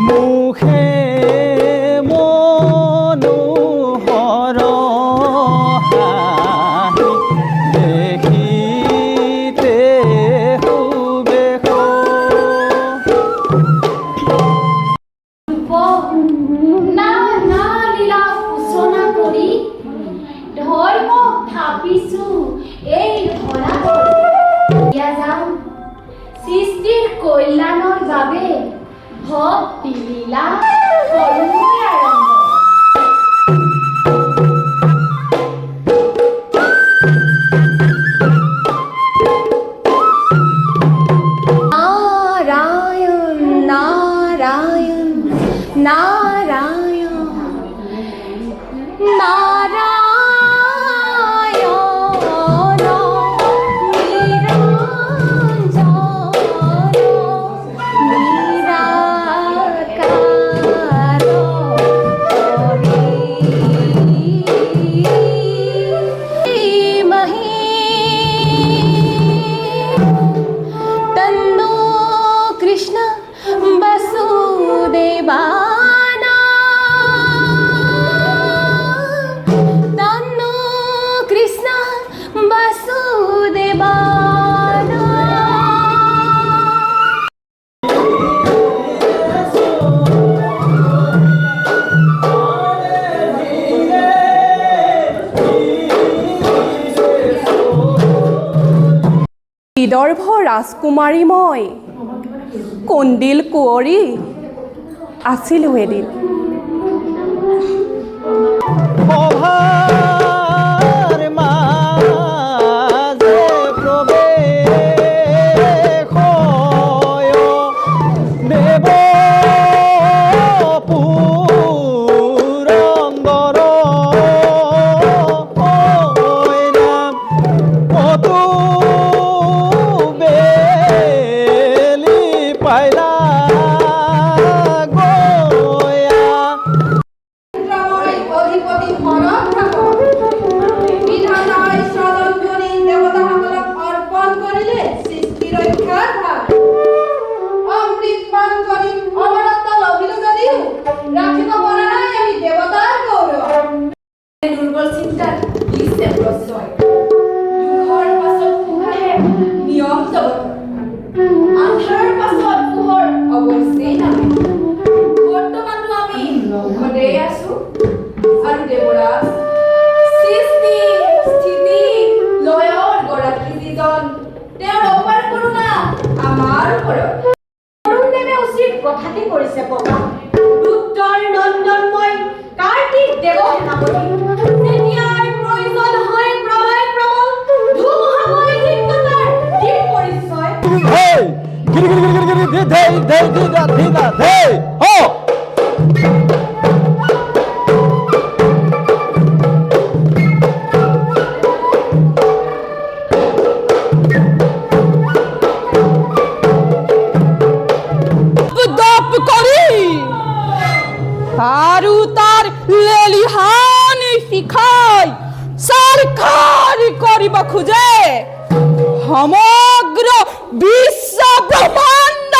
মুখে মনোহৰ হাঁহি দেখিতে হুবেক। না না লীলা সূচনা কৰি ধৰ্ম থাপিছো এই ধৰা দিয়া যাওঁ সৃষ্টিৰ কল্যাণৰ বাবে ভক্তি লীলা কৰোঁ আৰম্ভ। নাৰায়ণ নাৰায়ণ নাৰায়ণ নাৰায়ণ নিৰঞ্জন নিৰাকাৰ মহি তন্নো কৃষ্ণ বসুদেবা বিদৰ্ভ ৰাজকুমাৰী মই কন্দিল কুঁৱৰী আছিলোঁ এদিন। সভাৰ মাজে প্ৰৱেশ দেৱ পুৰন্দৰ নাম কতো বেলি পাইলা অধিপতি মনত থাকক বিধাতাই স্বজন কৰি দেৱতাসকলক অৰ্পণ কৰিলে সৃষ্টি ৰক্ষাৰ ভাগ অমৃত পান কৰি অমৰত্ব লভিলো যদিও ৰাখিব পৰা নাই আমি দেৱতাৰ গৌৰৱ। দুৰ্বল চিন্তাত দিছে প্ৰশ্ৰয় দুখৰ পাছত সুখ আহে নিয়ম জগতৰ আন্ধাৰৰ পাছত পোহৰ অৱশ্যেই নামে। বৰ্তমানটো আমি সুখতে আছো আৰু দেৱৰাজ সৃষ্টি স্থিতি লয়ৰ গৰাকী যিজন তেওঁৰ অপাৰ কৰোণা আমাৰ ওপৰত। অৰুণদেৱে উচিত কথাটি কৰিছে প্ৰকাশ ৰুদ্ৰৰ নন্দনময় কাৰ্তিক দেৱ সেনাপতি তেতিয়াৰ প্ৰয়োজন হয় প্ৰলয় প্ৰবল ধুমুহাময় দিব্যতাৰ দিক পৰিচয়। Hey! Giri giri giri giri giri dhei dhei dhida dhida dhei ho! দপ কৰি আৰু তাৰ লেলিহানি শিখাই চৰকাৰ কৰিব খোজে সমগ্ৰ বিশ্ব ব্ৰহ্মাণ্ড।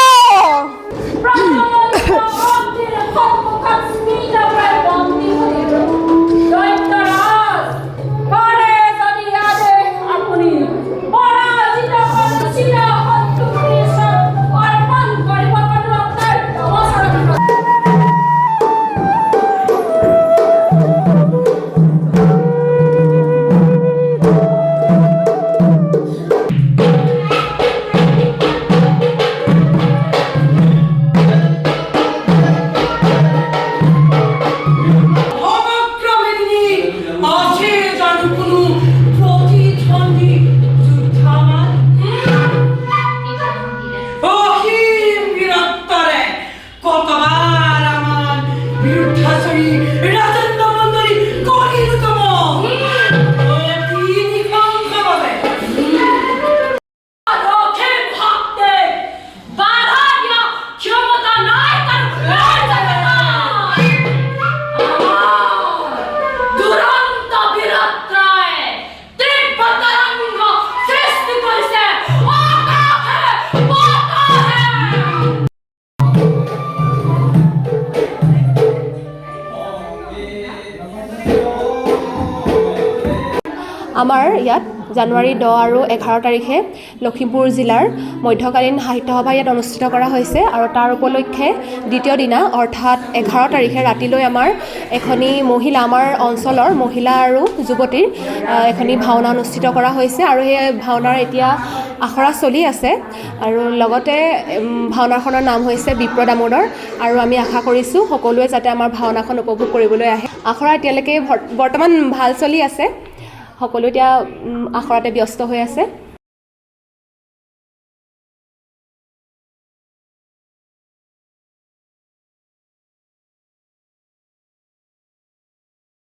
আমাৰ ইয়াত জানুৱাৰী 10 আৰু 11 তাৰিখে লখিমপুৰ জিলাৰ মধ্যকালীন সাহিত্য সভা ইয়াত অনুষ্ঠিত কৰা হৈছে আৰু তাৰ উপলক্ষে দ্বিতীয় দিনা অৰ্থাৎ 11 তাৰিখে ৰাতিলৈ আমাৰ এখনি মহিলা আমাৰ অঞ্চলৰ মহিলা আৰু যুৱতীৰ এখনি ভাওনা অনুষ্ঠিত কৰা হৈছে আৰু সেই ভাওনাৰ এতিয়া আখৰা চলি আছে আৰু লগতে ভাওনাখনৰ নাম হৈছে বিপ্ৰ দামোদৰ আৰু আমি আশা কৰিছোঁ সকলোৱে যাতে আমাৰ ভাওনাখন উপভোগ কৰিবলৈ আহে। আখৰা এতিয়ালৈকে বৰ্তমান ভাল চলি আছে, সকলো এতিয়া আখৰাতে ব্যস্ত হৈ আছে।